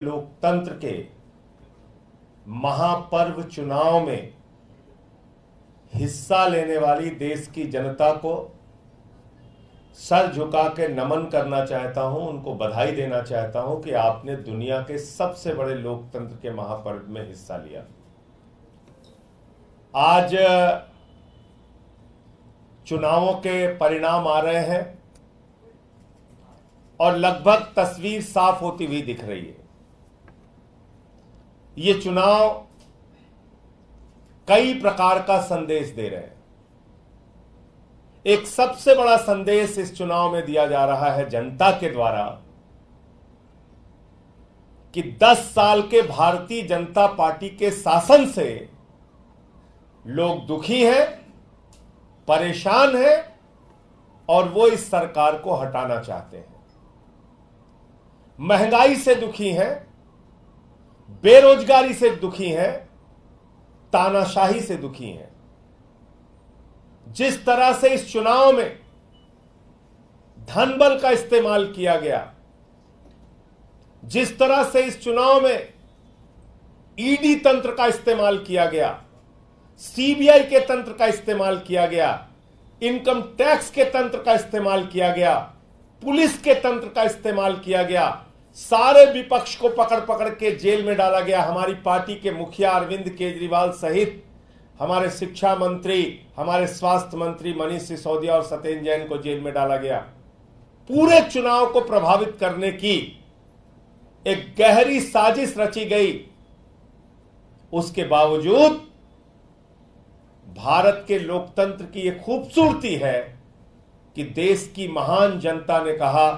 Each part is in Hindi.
लोकतंत्र के महापर्व चुनाव में हिस्सा लेने वाली देश की जनता को सर झुका के नमन करना चाहता हूं, उनको बधाई देना चाहता हूं कि आपने दुनिया के सबसे बड़े लोकतंत्र के महापर्व में हिस्सा लिया। आज चुनावों के परिणाम आ रहे हैं और लगभग तस्वीर साफ होती हुई दिख रही है। ये चुनाव कई प्रकार का संदेश दे रहे हैं। एक सबसे बड़ा संदेश इस चुनाव में दिया जा रहा है जनता के द्वारा कि 10 साल के भारतीय जनता पार्टी के शासन से लोग दुखी हैं, परेशान हैं और वो इस सरकार को हटाना चाहते हैं। महंगाई से दुखी हैं, बेरोजगारी से दुखी हैं, तानाशाही से दुखी हैं। जिस तरह से इस चुनाव में धनबल का इस्तेमाल किया गया, जिस तरह से इस चुनाव में ईडी तंत्र का इस्तेमाल किया गया, सीबीआई के तंत्र का इस्तेमाल किया गया, इनकम टैक्स के तंत्र का इस्तेमाल किया गया, पुलिस के तंत्र का इस्तेमाल किया गया, सारे विपक्ष को पकड़ पकड़ के जेल में डाला गया। हमारी पार्टी के मुखिया अरविंद केजरीवाल सहित हमारे शिक्षा मंत्री, हमारे स्वास्थ्य मंत्री मनीष सिसोदिया और सत्येंद्र जैन को जेल में डाला गया। पूरे चुनाव को प्रभावित करने की एक गहरी साजिश रची गई। उसके बावजूद भारत के लोकतंत्र की यह खूबसूरती है कि देश की महान जनता ने कहा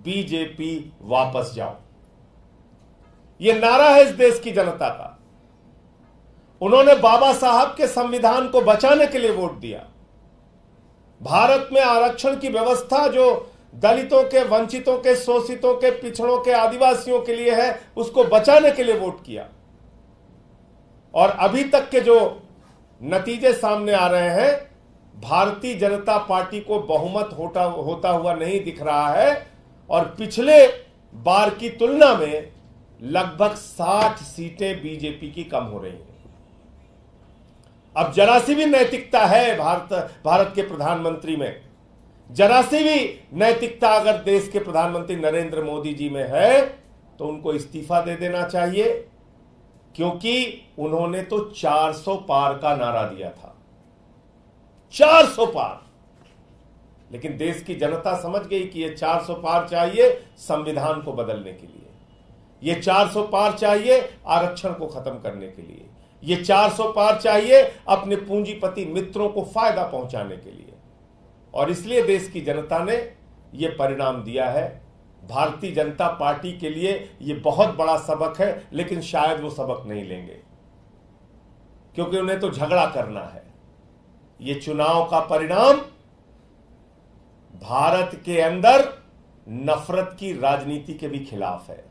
बीजेपी वापस जाओ। यह नारा है इस देश की जनता का। उन्होंने बाबा साहब के संविधान को बचाने के लिए वोट दिया। भारत में आरक्षण की व्यवस्था जो दलितों के, वंचितों के, शोषितों के, पिछड़ों के, आदिवासियों के लिए है, उसको बचाने के लिए वोट किया। और अभी तक के जो नतीजे सामने आ रहे हैं, भारतीय जनता पार्टी को बहुमत होता हुआ नहीं दिख रहा है और पिछले बार की तुलना में लगभग 60 सीटें बीजेपी की कम हो रही हैं। अब जरा सी भी नैतिकता है भारत के प्रधानमंत्री में, जरा सी भी नैतिकता अगर देश के प्रधानमंत्री नरेंद्र मोदी जी में है तो उनको इस्तीफा दे देना चाहिए, क्योंकि उन्होंने तो 400 पार का नारा दिया था। 400 पार। लेकिन देश की जनता समझ गई कि ये 400 पार चाहिए संविधान को बदलने के लिए, ये 400 पार चाहिए आरक्षण को खत्म करने के लिए, ये 400 पार चाहिए अपने पूंजीपति मित्रों को फायदा पहुंचाने के लिए। और इसलिए देश की जनता ने यह परिणाम दिया है। भारतीय जनता पार्टी के लिए यह बहुत बड़ा सबक है, लेकिन शायद वो सबक नहीं लेंगे, क्योंकि उन्हें तो झगड़ा करना है। यह चुनाव का परिणाम भारत के अंदर नफरत की राजनीति के भी खिलाफ है,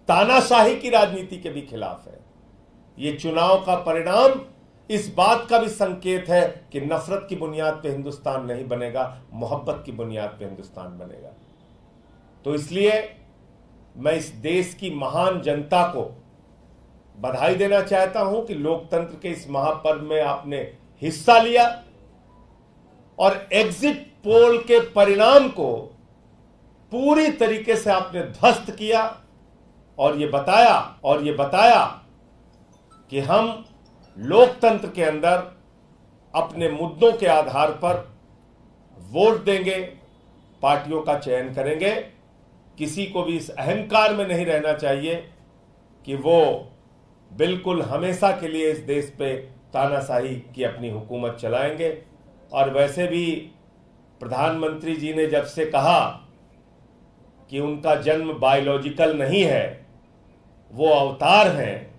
तानाशाही की राजनीति के भी खिलाफ है। यह चुनाव का परिणाम इस बात का भी संकेत है कि नफरत की बुनियाद पे हिंदुस्तान नहीं बनेगा, मोहब्बत की बुनियाद पे हिंदुस्तान बनेगा। तो इसलिए मैं इस देश की महान जनता को बधाई देना चाहता हूं कि लोकतंत्र के इस महापर्व में आपने हिस्सा लिया और एग्जिट पोल के परिणाम को पूरी तरीके से आपने ध्वस्त किया और ये बताया कि हम लोकतंत्र के अंदर अपने मुद्दों के आधार पर वोट देंगे, पार्टियों का चयन करेंगे। किसी को भी इस अहंकार में नहीं रहना चाहिए कि वो बिल्कुल हमेशा के लिए इस देश पे तानाशाही की अपनी हुकूमत चलाएंगे। और वैसे भी प्रधानमंत्री जी ने जब से कहा कि उनका जन्म बायोलॉजिकल नहीं है, वो अवतार हैं,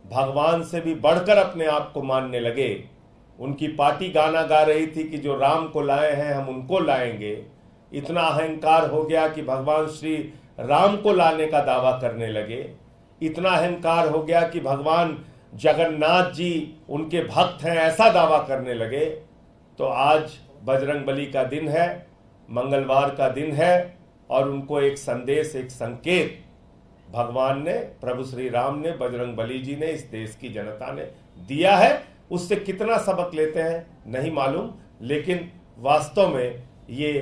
भगवान से भी बढ़कर अपने आप को मानने लगे। उनकी पार्टी गाना गा रही थी कि जो राम को लाए हैं हम उनको लाएंगे। इतना अहंकार हो गया कि भगवान श्री राम को लाने का दावा करने लगे। इतना अहंकार हो गया कि भगवान जगन्नाथ जी उनके भक्त हैं, ऐसा दावा करने लगे। तो आज बजरंगबली का दिन है, मंगलवार का दिन है और उनको एक संदेश, एक संकेत भगवान ने, प्रभु श्री राम ने, बजरंगबली जी ने, इस देश की जनता ने दिया है। उससे कितना सबक लेते हैं नहीं मालूम, लेकिन वास्तव में ये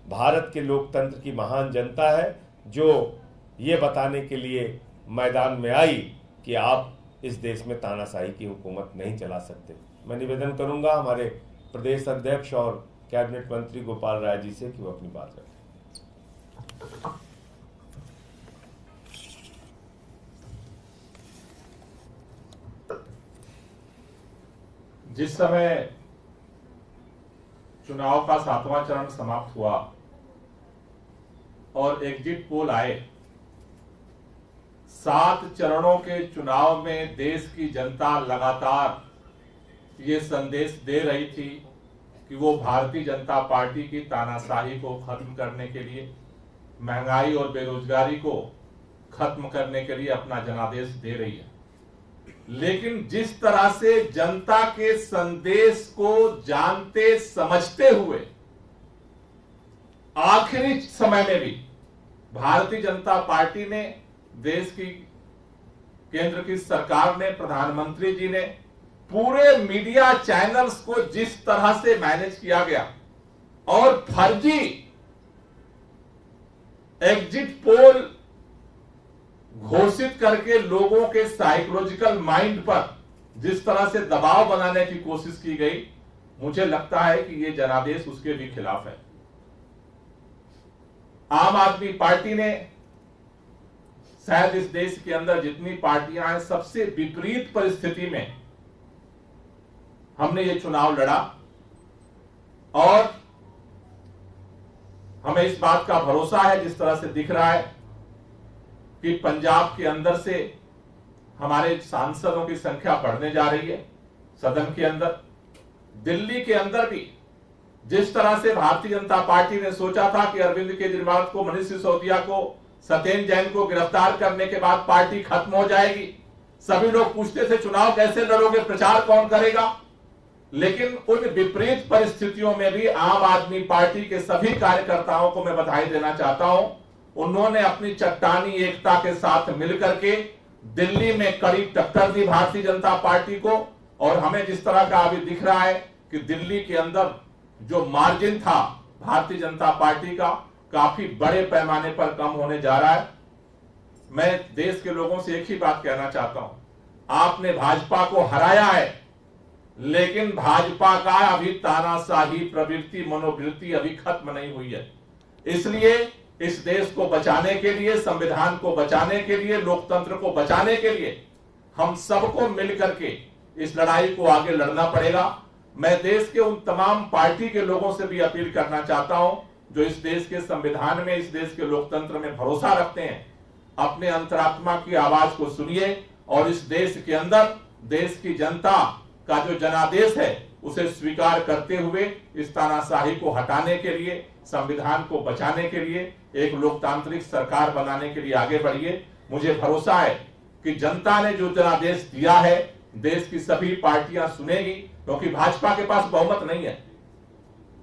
भारत के लोकतंत्र की महान जनता है जो ये बताने के लिए मैदान में आई कि आप इस देश में तानाशाही की हुकूमत नहीं चला सकते। मैं निवेदन करूंगा हमारे प्रदेश अध्यक्ष और कैबिनेट मंत्री गोपाल राय जी से कि वो अपनी बात रखें। जिस समय चुनाव का 7वां चरण समाप्त हुआ और एग्जिट पोल आए, 7 चरणों के चुनाव में देश की जनता लगातार ये संदेश दे रही थी कि वो भारतीय जनता पार्टी की तानाशाही को खत्म करने के लिए, महंगाई और बेरोजगारी को खत्म करने के लिए अपना जनादेश दे रही है। लेकिन जिस तरह से जनता के संदेश को जानते समझते हुए आखिरी समय में भी भारतीय जनता पार्टी ने, देश की केंद्र की सरकार ने, प्रधानमंत्री जी ने पूरे मीडिया चैनल्स को जिस तरह से मैनेज किया गया और फर्जी एग्जिट पोल घोषित करके लोगों के साइकोलॉजिकल माइंड पर जिस तरह से दबाव बनाने की कोशिश की गई, मुझे लगता है कि यह जनादेश उसके भी खिलाफ है। आम आदमी पार्टी ने शायद इस देश के अंदर जितनी पार्टियां हैं सबसे विपरीत परिस्थिति में हमने ये चुनाव लड़ा और हमें इस बात का भरोसा है, जिस तरह से दिख रहा है कि पंजाब के अंदर से हमारे सांसदों की संख्या बढ़ने जा रही है सदन के अंदर। दिल्ली के अंदर भी जिस तरह से भारतीय जनता पार्टी ने सोचा था कि अरविंद केजरीवाल को, मनीष सिसोदिया को, सत्येंद्र जैन को गिरफ्तार करने के बाद पार्टी खत्म हो जाएगी। सभी लोग पूछते थे चुनाव कैसे लड़ोगे, प्रचार कौन करेगा। लेकिन उन विपरीत परिस्थितियों में भी आम आदमी पार्टी के सभी कार्यकर्ताओं को मैं बधाई देना चाहता हूं। उन्होंने अपनी चट्टानी एकता के साथ मिलकर के दिल्ली में कड़ी टक्कर दी भारतीय जनता पार्टी को। और हमें जिस तरह का अभी दिख रहा है कि दिल्ली के अंदर जो मार्जिन था भारतीय जनता पार्टी का, काफी बड़े पैमाने पर कम होने जा रहा है। मैं देश के लोगों से एक ही बात कहना चाहता हूं, आपने भाजपा को हराया है, लेकिन भाजपा का अभी तानाशाही प्रवृत्ति, मनोवृत्ति अभी खत्म नहीं हुई है। इसलिए इस देश को बचाने के लिए, संविधान को बचाने के लिए, लोकतंत्र को बचाने के लिए हम सबको मिलकर के इस लड़ाई को आगे लड़ना पड़ेगा। मैं देश के उन तमाम पार्टी के लोगों से भी अपील करना चाहता हूं जो इस देश के संविधान में, इस देश के लोकतंत्र में भरोसा रखते हैं। अपने अंतरात्मा की आवाज को सुनिए और इस देश के अंदर देश की जनता का जो जनादेश है उसे स्वीकार करते हुए इस तानाशाही को हटाने के लिए, संविधान को बचाने के लिए, एक लोकतांत्रिक सरकार बनाने के लिए आगे बढ़िए। मुझे भरोसा है कि जनता ने जो जनादेश दिया है देश की सभी पार्टियां सुनेगी, क्योंकि भाजपा के पास बहुमत नहीं है।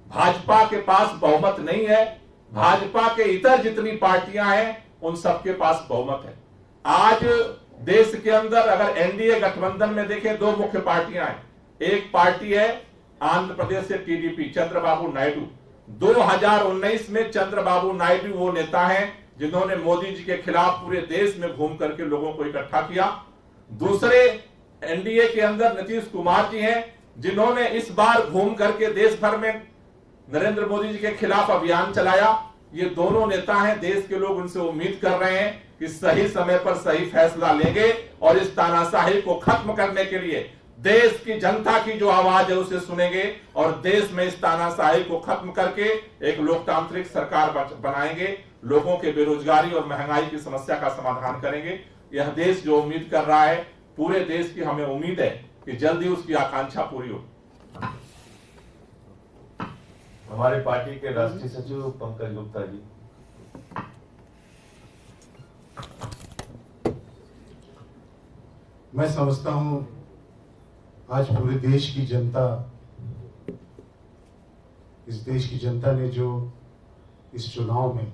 भाजपा के पास बहुमत नहीं है। भाजपा के इतर जितनी पार्टियां हैं उन सबके पास बहुमत है। आज देश के अंदर अगर एनडीए गठबंधन में देखें, 2 मुख्य पार्टियां हैं। एक पार्टी है आंध्र प्रदेश से टीडीपी, चंद्रबाबू नायडू। 2019 में चंद्रबाबू नायडू वो नेता हैं जिन्होंने मोदी जी के खिलाफ पूरे देश में घूम करके लोगों को इकट्ठा किया। दूसरे एनडीए के अंदर नीतीश कुमार जी हैं जिन्होंने इस बार घूम करके देश भर में नरेंद्र मोदी जी के खिलाफ अभियान चलाया। ये दोनों नेता हैं, देश के लोग उनसे उम्मीद कर रहे हैं कि सही समय पर सही फैसला लेंगे और इस तानाशाही को खत्म करने के लिए देश की जनता की जो आवाज है उसे सुनेंगे और देश में इस तानाशाही को खत्म करके एक लोकतांत्रिक सरकार बनाएंगे। लोगों के बेरोजगारी और महंगाई की समस्या का समाधान करेंगे। यह देश जो उम्मीद कर रहा है, पूरे देश की हमें उम्मीद है कि जल्दी उसकी आकांक्षा पूरी हो। हमारे पार्टी के राष्ट्रीय सचिव पंकज गुप्ता जी। मैं समझता हूं आज पूरे देश की जनता, इस देश की जनता ने जो इस चुनाव में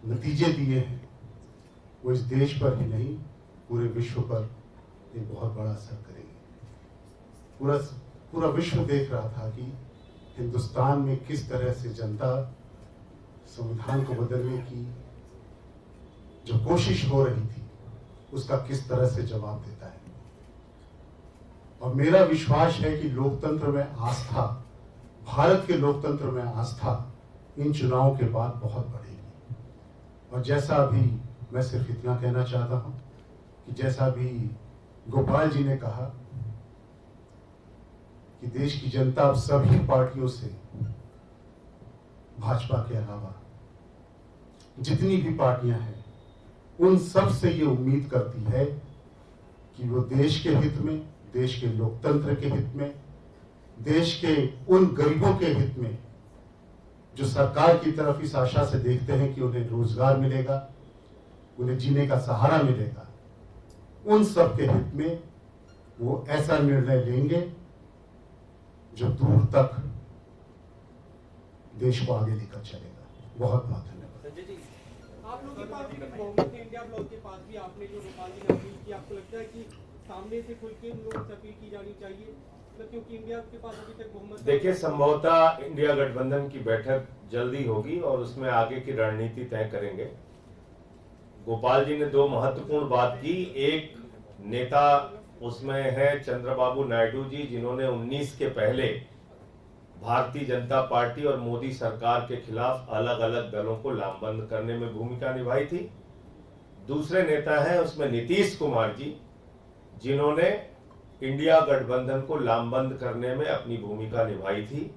नतीजे दिए हैं वो इस देश पर ही नहीं पूरे विश्व पर एक बहुत बड़ा असर करेगी। पूरा विश्व देख रहा था कि हिंदुस्तान में किस तरह से जनता संविधान को बदलने की जो कोशिश हो रही थी उसका किस तरह से जवाब देता है। और मेरा विश्वास है कि लोकतंत्र में आस्था, भारत के लोकतंत्र में आस्था इन चुनावों के बाद बहुत बढ़ेगी। और जैसा अभी मैं सिर्फ इतना कहना चाहता हूं कि जैसा भी गोपाल जी ने कहा कि देश की जनता अब सभी पार्टियों से, भाजपा के अलावा जितनी भी पार्टियां हैं, उन सब से ये उम्मीद करती है कि वो देश के हित में, देश के लोकतंत्र के हित में, देश के उन गरीबों के हित में जो सरकार की तरफ इस आशा से देखते हैं कि उन्हें रोजगार मिलेगा, उन्हें जीने का सहारा मिलेगा, उन सब के हित में वो ऐसा निर्णय लेंगे जो दूर तक देश को आगे लेकर चलेगा। बहुत बहुत धन्यवाद। संजय जी, आप लोगों के पास भी बहुमत है, इंडिया ब्लॉक के पास भी आपने जो गोपाल जी ने अपील की, आपको लगता है कि सामने से खुल के उन लोगों से अपील की जानी चाहिए, क्योंकि इंडिया के पास अभी तक बहुमत। देखिए, संभवतः इंडिया गठबंधन की बैठक जल्दी होगी और उसमें आगे की रणनीति तय करेंगे। गोपाल जी ने दो महत्वपूर्ण बात की। एक नेता उसमें है चंद्रबाबू नायडू जी, जिन्होंने 19 के पहले भारतीय जनता पार्टी और मोदी सरकार के खिलाफ अलग अलग दलों को लामबंद करने में भूमिका निभाई थी। दूसरे नेता हैं उसमें नीतीश कुमार जी, जिन्होंने इंडिया गठबंधन को लामबंद करने में अपनी भूमिका निभाई थी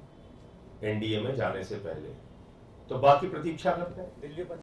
एनडीए में जाने से पहले। तो बाकी प्रतीक्षा करते हैं।